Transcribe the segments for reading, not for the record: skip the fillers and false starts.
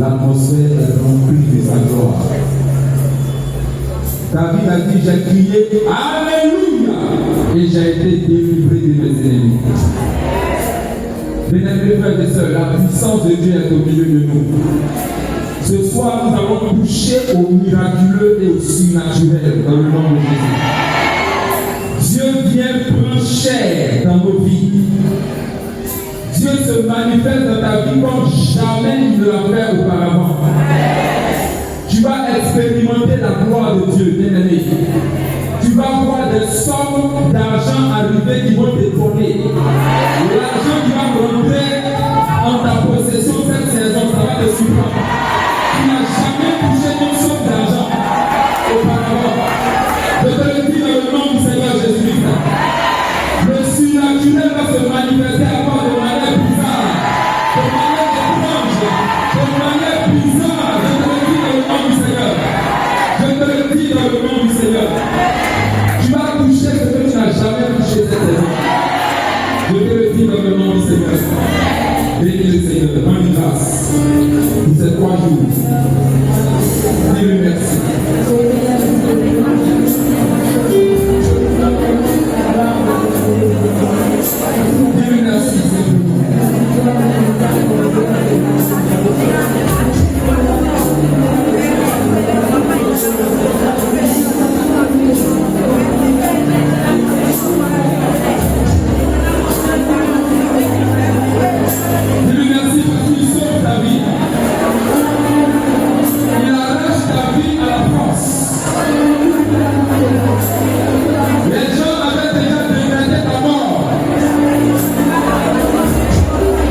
l'atmosphère est remplie de sa gloire. David a dit, j'ai crié Alléluia et j'ai été délivré de mes ennemis. Bien-aimés frères et sœurs, la puissance de Dieu est au milieu de nous. Ce soir, nous allons toucher au miraculeux et au surnaturel dans le nom de Jésus. Dieu vient prendre chair dans nos vies. Dieu se manifeste dans ta vie comme jamais il ne l'a fait auparavant. Tu vas expérimenter la gloire de Dieu, bien-aimé. Tu vas voir des sommes d'argent arriver qui vont t'étonner. L'argent qui va rentrer en ta possession cette saison, ça va te surprendre. Tu n'as jamais touché une somme d'argent auparavant. Je te le dis dans le nom du Seigneur Jésus-Christ. Le surnaturel va se manifester à toi de manière bizarre, de manière étrange, de manière bizarre. Je te le dis dans le nom du Seigneur. Je te le dis dans le nom du Seigneur. Tu vas toucher ce que tu n'as jamais touché cette saison. Je te le dis dans le nom du Seigneur. Bénis le Seigneur, rends grâce pour ces 3 jours. Dis-lui merci. Dis-lui merci, Dis-lui merci parce qu'il sauve ta vie. Il arrache ta vie à la France. Les gens avaient déjà décrété ta mort.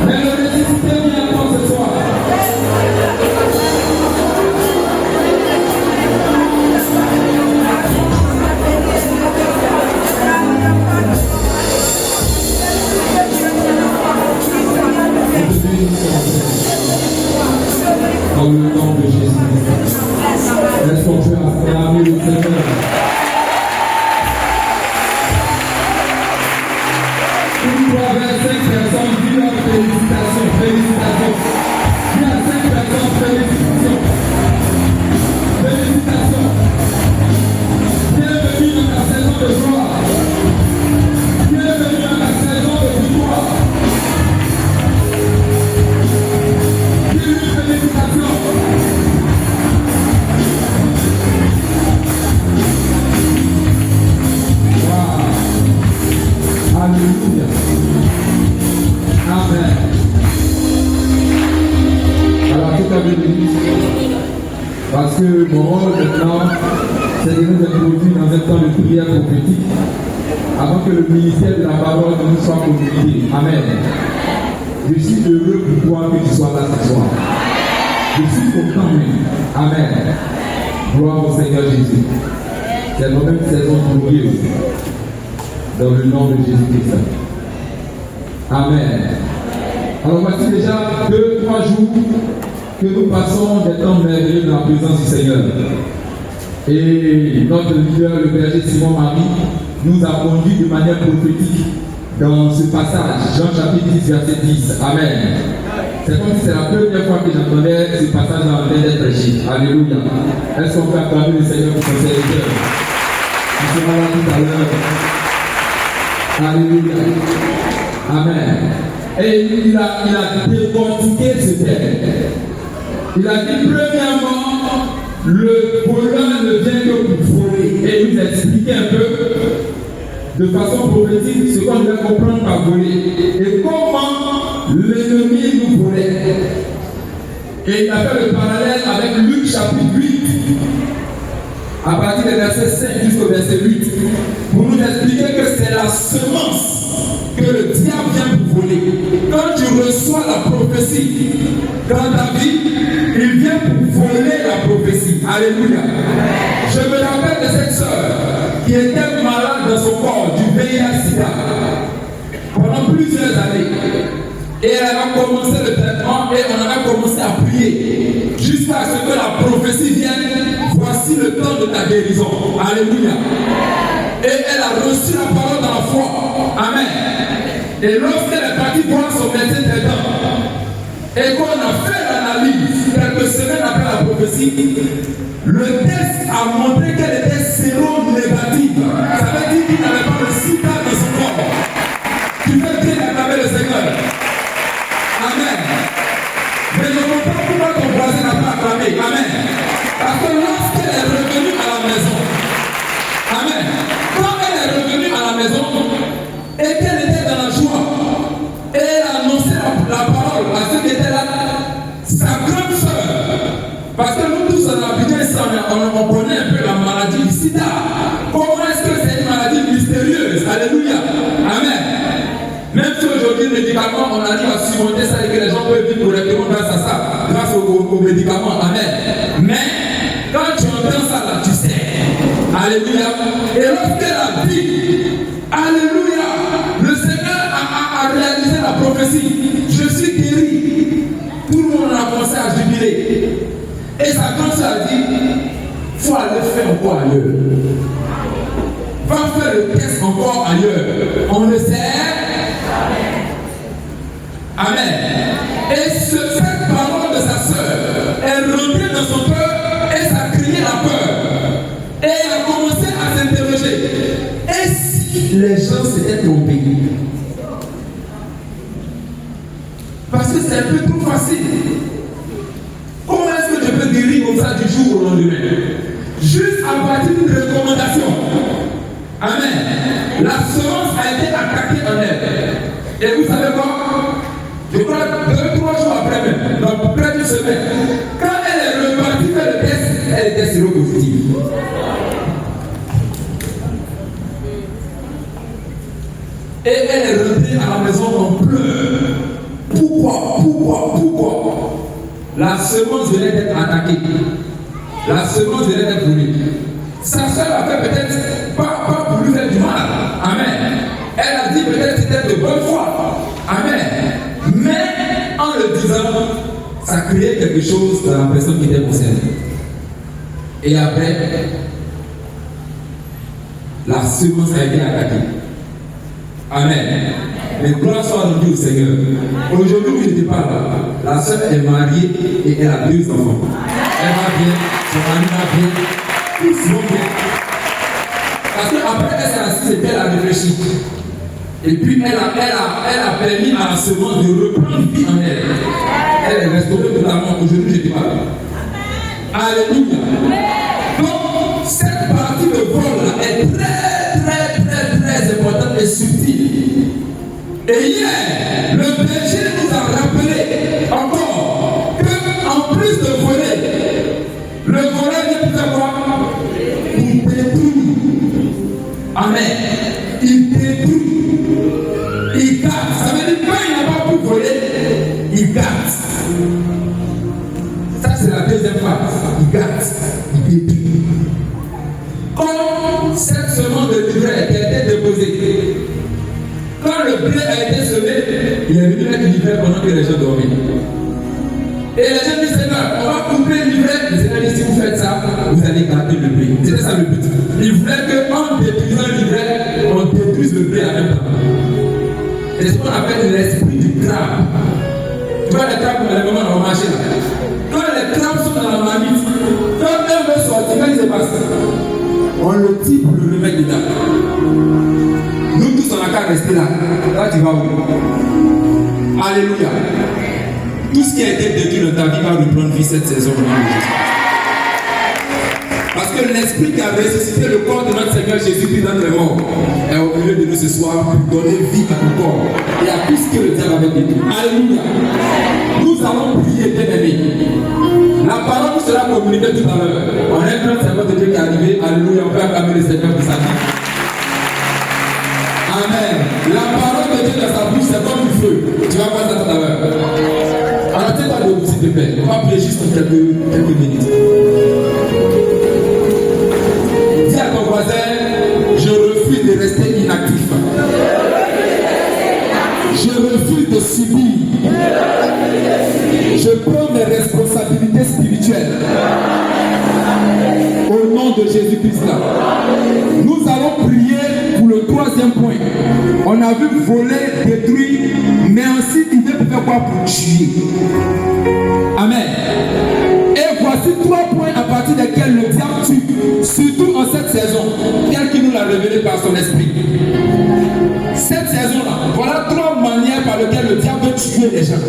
Mais le ressuscité vient à toi ce soir. Dans le nom de Jésus. Est-ce qu'on peut acclamer le Seigneur? Une fois vers 5 personnes, dis leur félicitations, félicitations. Dis à 5 personnes, félicitations. Félicitations. Bienvenue dans ta saison de gloire. Bienvenue dans ta saison de victoire. Dis-lui félicitations. Alléluia. Amen. Alors, tout à l'heure, parce que mon rôle maintenant, c'est de nous introduire dans un temps de prière prophétique avant que le ministère de la parole nous soit communiqué. Amen. Je suis heureux pour toi que tu sois là ce soir. Je suis content même. Amen. Gloire au Seigneur Jésus. C'est notre même saison glorieuse. Dans le nom de Jésus-Christ. Amen. Alors voici déjà 2-3 jours que nous passons des temps merveilleux dans la présence du Seigneur. Et notre leader, le berger Simon Marie, nous a conduit de manière prophétique dans ce passage, Jean chapitre 10, verset 10. Amen. C'est comme si c'est la première fois que j'entendais ce passage dans le d'être prêché. Alléluia. Est-ce qu'on peut acclamer le Seigneur pour son serviteur? Il sera là tout à l'heure. Alléluia. Amen. Et il a décortiqué ce texte. Il a dit premièrement, le voleur ne vient que pour voler. Et il nous a expliqué un peu de façon prophétique ce qu'on doit comprendre par voler. Et comment l'ennemi nous volait. Et il a fait le parallèle avec Luc chapitre 8. À partir du verset 5 jusqu'au verset 8, pour nous expliquer que c'est la semence que le diable vient pour voler. Quand tu reçois la prophétie dans ta vie, il vient pour voler la prophétie. Alléluia. Je me rappelle de cette sœur qui était malade dans son corps du VIH-Sida pendant plusieurs années. Et elle a commencé le traitement et on a commencé à prier jusqu'à ce que la prophétie vienne. Voici le temps de ta guérison. Alléluia. Et elle a reçu la parole dans la foi. Amen. Et lorsqu'elle est partie voir son médecin traitant, et qu'on a fait l'analyse quelques semaines après la prophétie, le test a montré qu'elle était séronégative. Ça veut dire qu'il n'avait pas le sida dans son corps. Tu peux bien acclamer le Seigneur. Amen. Mais je ne comprends pas pourquoi ton voisin n'a pas acclamé. Amen. Parce que lorsqu'elle est revenue à la maison, amen, quand elle est revenue à la maison et qu'elle était dans la joie, et elle a annoncé la parole à ceux qui étaient là, sa grande soeur, parce que nous tous on a bien ça, on connaît un peu la maladie du sida. Comment est-ce que c'est une maladie mystérieuse? Alléluia. Amen. Même si aujourd'hui les médicaments, on arrive à surmonter ça et que les gens peuvent vivre correctement grâce à ça, grâce aux médicaments. Amen. Mais quand tu entends ça là, tu sais. Alléluia. Et lorsqu'elle a dit, alléluia, le Seigneur a réalisé la prophétie. Je suis guéri. Tout le monde a commencé à jubiler. Et sa grande sœur a dit, il faut aller faire encore ailleurs. Va faire le test encore ailleurs. On le sait. Amen. Et cette parole de sa sœur est rentrée dans son cœur et ça a crié la peur. Et elle a commencé à s'interroger. Et si les gens s'étaient trompés? Parce que c'est un peu trop facile. Comment est-ce que je peux guérir comme ça du jour au lendemain? Juste à partir d'une recommandation. Amen. La semence a été attaquée en elle. Et vous savez quoi? Je crois 2-3 jours après même, donc près d'une semaine, quand elle est repartie faire le test, elle était séropositive. Et elle est rentrée à la maison en pleurs. Pourquoi? La semence venait d'être attaquée. La semence venait d'être volée. Sa soeur a fait peut-être pas pour lui faire du mal. Amen. Elle a dit peut-être que c'était de bonne foi. Amen. Mais en le disant, ça créait quelque chose dans la personne qui était concernée. Et après, la semence a été attaquée. Amen. Mais gloire soit rendue au Seigneur. Aujourd'hui, où je te parle, la sœur est mariée et elle a 2 enfants. Elle va bien, son mari va bien, tous vont bien. Parce qu'après, elle s'est assise et elle a réfléchi. Et puis, elle a permis à la semence de reprendre vie en elle. Elle est restaurée totalement. Aujourd'hui, je te parle. Alléluia. Donc, cette partie de vol est très importante et subtile. Et hier, le berger nous a rappelé encore qu'en plus de voler, le voleur vient pour faire quoi? Il détruit. Amen. Il détruit. Il garde. Ça veut dire que quand il n'a pas pu voler, il garde. Ça, c'est la deuxième phase. Il garde. Il détruit. Quand cette semence de livret a été déposée, quand le blé a été semé, il est venu mettre l'ivraie pendant que les gens dormaient. Et les gens disent, Seigneur, on va couper l'ivraie. Le Seigneur dit, si vous faites ça, vous allez garder le blé. C'était ça le but. Il voulait qu'en détruisant l'ivraie, on détruise le blé en même temps. C'est ce qu'on appelle l'esprit du crabe. Tu vois les crabes, les moments on va marcher là. Quand les crabes sont dans la marmite, quand un veut sortir, quand il se passe, on le tire pour le remettre dedans. Nous tous, on n'a qu'à rester là. Là, tu vas où? Alléluia. Tout ce qui a été détruit dans ta vie va reprendre vie cette saison. Parce que l'esprit qui a ressuscité le corps de notre Seigneur Jésus-Christ dans les morts est au milieu de nous ce soir pour donner vie à ton corps et à tout ce que le diable avait détruit. Alléluia. Nous allons prier, bien-aimés. La parole sera communiquée tout à l'heure. On est un serveur de Dieu qui est arrivé. Alléluia. On peut acclamer le Seigneur pour sa vie. Amen. La parole de Dieu dans sa bouche, c'est comme du feu. Tu vas voir ça tout à l'heure. Alors, tiens-toi debout, s'il te plaît. On va prier juste pour quelques minutes. Dis à ton voisin, je refuse de rester inactif. Je refuse de subir. Je prends mes responsabilités spirituelles. Au nom de Jésus-Christ. Nous allons prier pour le 3e point. On a vu voler, détruire, mais ensuite il veut faire quoi pour tuer. Amen. Et voici 3 points à partir desquels le diable tue, surtout en cette saison, tel qu'il nous l'a révélé par son esprit. Cette saison-là, voilà 3 manières par lesquelles le diable veut tuer les gens.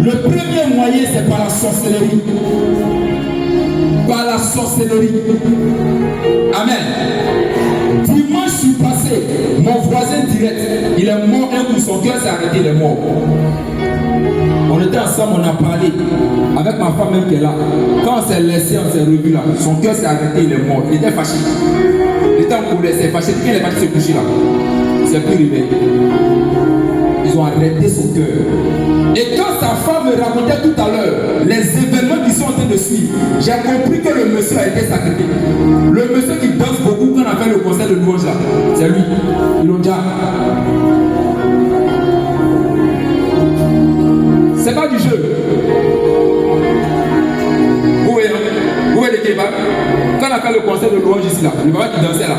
Le premier moyen, c'est par la sorcellerie. Par la sorcellerie. Amen. Dimanche passé, mon voisin direct, il est mort un coup, son cœur s'est arrêté, il est mort. On était ensemble, on a parlé avec ma femme même qui est là. Quand on s'est laissé, on s'est revu là, son cœur s'est arrêté, il est mort. Il était fâché. Il était en colère, c'est fâché. Quand il est parti se coucher là, il s'est plus réveillé. Ils ont arrêté son cœur. Et quand sa femme me racontait tout à l'heure les événements qui sont en train de suivre, j'ai compris que le monsieur a été sacrifié. Le monsieur qui danse beaucoup quand on a fait le concert de louange là, c'est lui. Ils l'ont déjà. C'est pas du jeu. Où est le kebab? Quand on a fait le concert de louange ici là, le papa qui dansait là.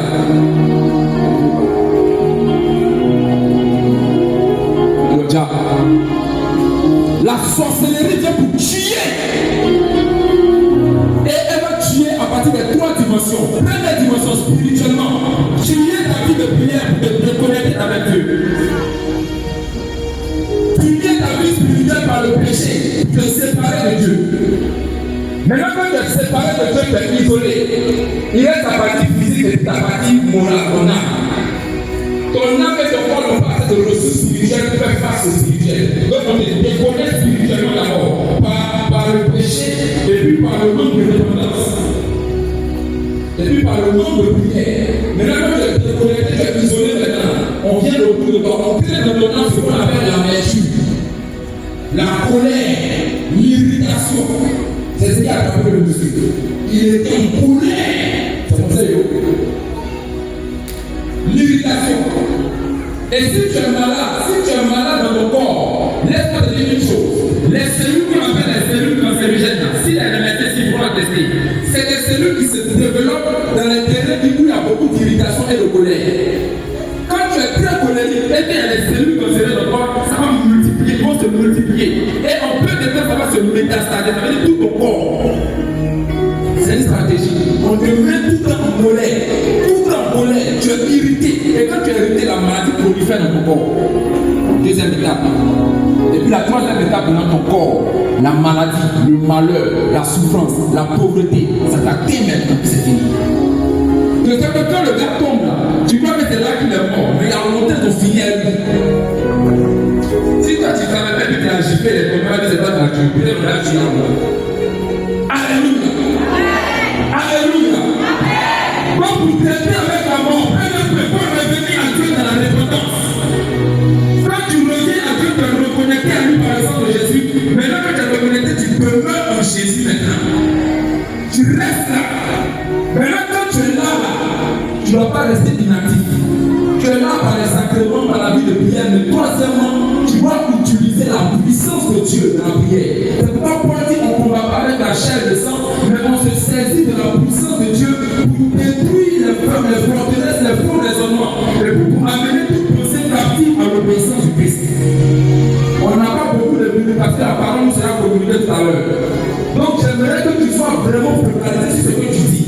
La sorcellerie vient pour tuer. Et elle va tuer à partir des 3 dimensions. Première dimension, spirituellement, tuer ta vie de prière pour te reconnecter avec Dieu. Tuer ta vie spirituelle par le péché, te séparer de Dieu. Maintenant, quand tu es séparé de Dieu, tu es isolé. Il reste ta partie physique et ta partie morale, ton âme. Ton âme et ton corps n'ont pas assez de ressources spirituelles pour faire face au spirituel. Donc on te déconnecte spirituellement d'abord par le péché et puis par le manque de dépendance. Et puis par le manque de prière. Maintenant quand tu es déconnecté, tu es isolé maintenant. On vient au bout de toi, on crée dans ton âme ce qu'on appelle l'amertume, la colère, l'irritation. C'est ce qui a attrapé le monsieur. Il était en colère. C'est comme ça, l'irritation. Et si tu es malade dans ton corps, laisse-moi te dire une chose. Les cellules qu'on appelle les cellules cancérigènes, si elles le mettaient, s'ils vont la tester, c'est des cellules qui se développent dans les terrains où il y a beaucoup d'irritation et de colère. Quand tu es très colérique et qu'il y a des cellules cancérigènes dans ton corps, ça va multiplier, ils vont se multiplier. Et en peu de temps, ça va se métastaser, ça veut dire tout ton corps. C'est une stratégie. On te met tout le temps en colère. Tu es irrité. Et quand tu es irrité, la maladie prolifère dans ton corps. Deuxième étape. Et puis la troisième étape dans ton corps, la maladie, le malheur, la souffrance, la pauvreté, ça t'atteint maintenant, c'est fini. Que quand le gars tombe là, tu crois que c'est là qu'il est mort, mais il y a longtemps qu'on finit à lui. Si toi tu travailles pas, tu as agité les tomates, c'est pas gratuit, peut-être on a tué en mort. Alléluia. Alléluia. Donc pour traiter avec la mort, il faut revenir à Dieu dans la repentance. Quand tu reviens à Dieu, tu es reconnecté à lui par le sang de Jésus. Maintenant que tu es reconnecté, tu demeures en Jésus maintenant. Tu restes là. Maintenant quand tu es là, tu ne dois pas rester inactif. Tu es là par les sacrements, par la vie de prière. Mais troisièmement, tu dois utiliser la puissance de Dieu dans la prière. C'est pourquoi Paul dit qu'on ne combat pas avec la chair et le sang, mais on se saisit de la puissance de Dieu pour détruire les femmes, les forteresses, les faux raisonnements, et pour amener toute pensée captive à l'obéissance du Christ. On n'a pas beaucoup de minutes parce que la parole nous sera communiquée tout à l'heure. Donc j'aimerais que tu sois vraiment focalisé sur ce que tu dis.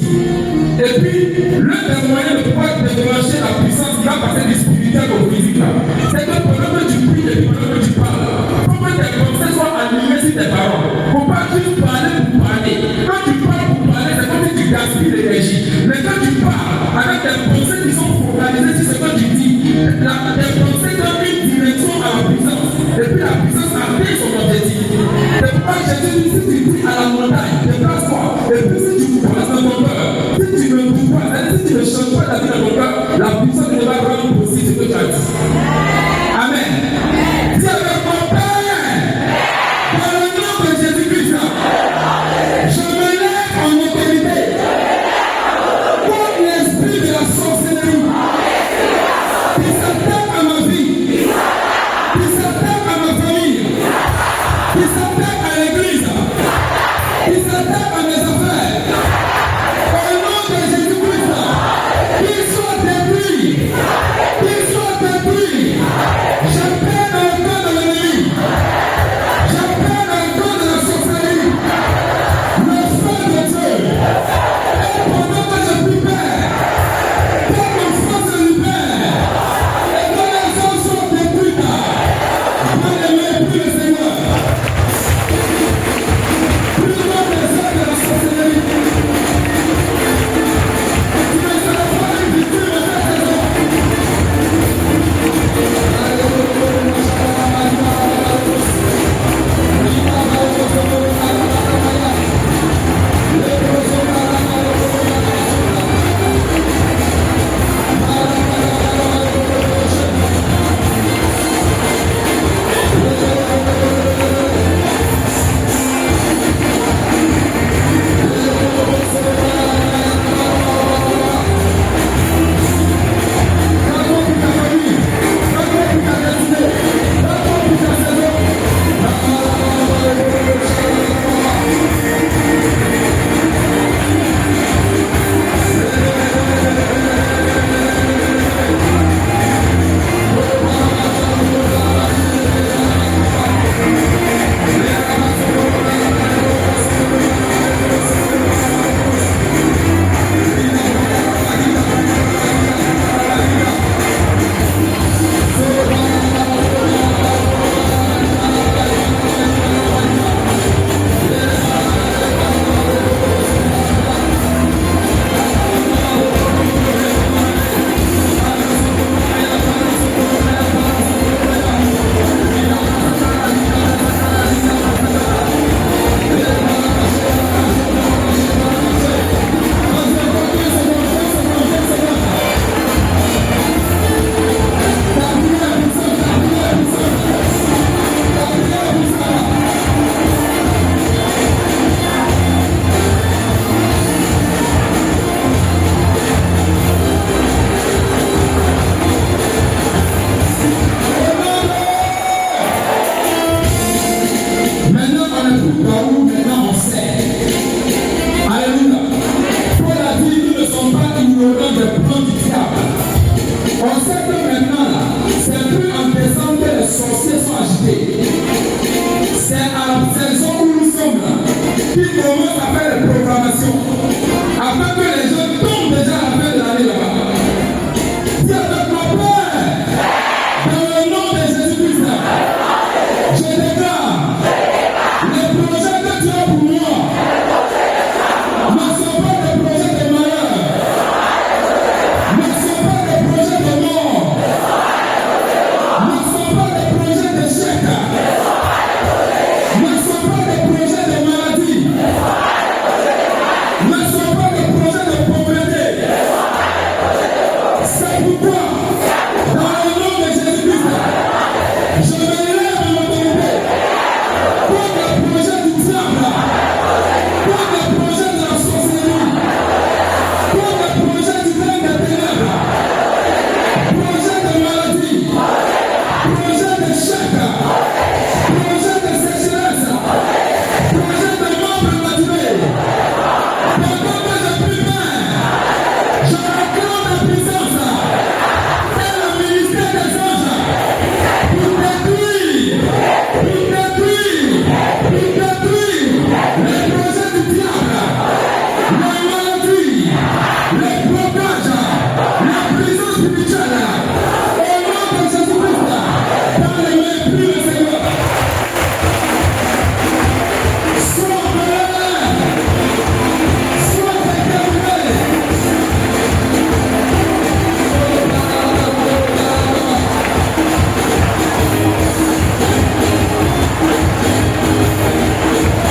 Et puis, l'un des moyens de pouvoir déclencher la puissance qui va passer du spirituel au physique, c'est que pendant que tu pries et pendant que tu parles, il faut que tes pensées soient animées sur tes paroles. Il ne faut pas juste parler pour parler. Quand tu parles pour parler, c'est comme si tu gaspilles l'énergie. Mais quand tu parles avec tes pensées qui sont focalisées sur ce que tu dis, tes pensées donnent une direction à la puissance. Et puis la puissance atteint son objectif. C'est pourquoi Jésus dit, si tu pries à la montagne, déplace-toi.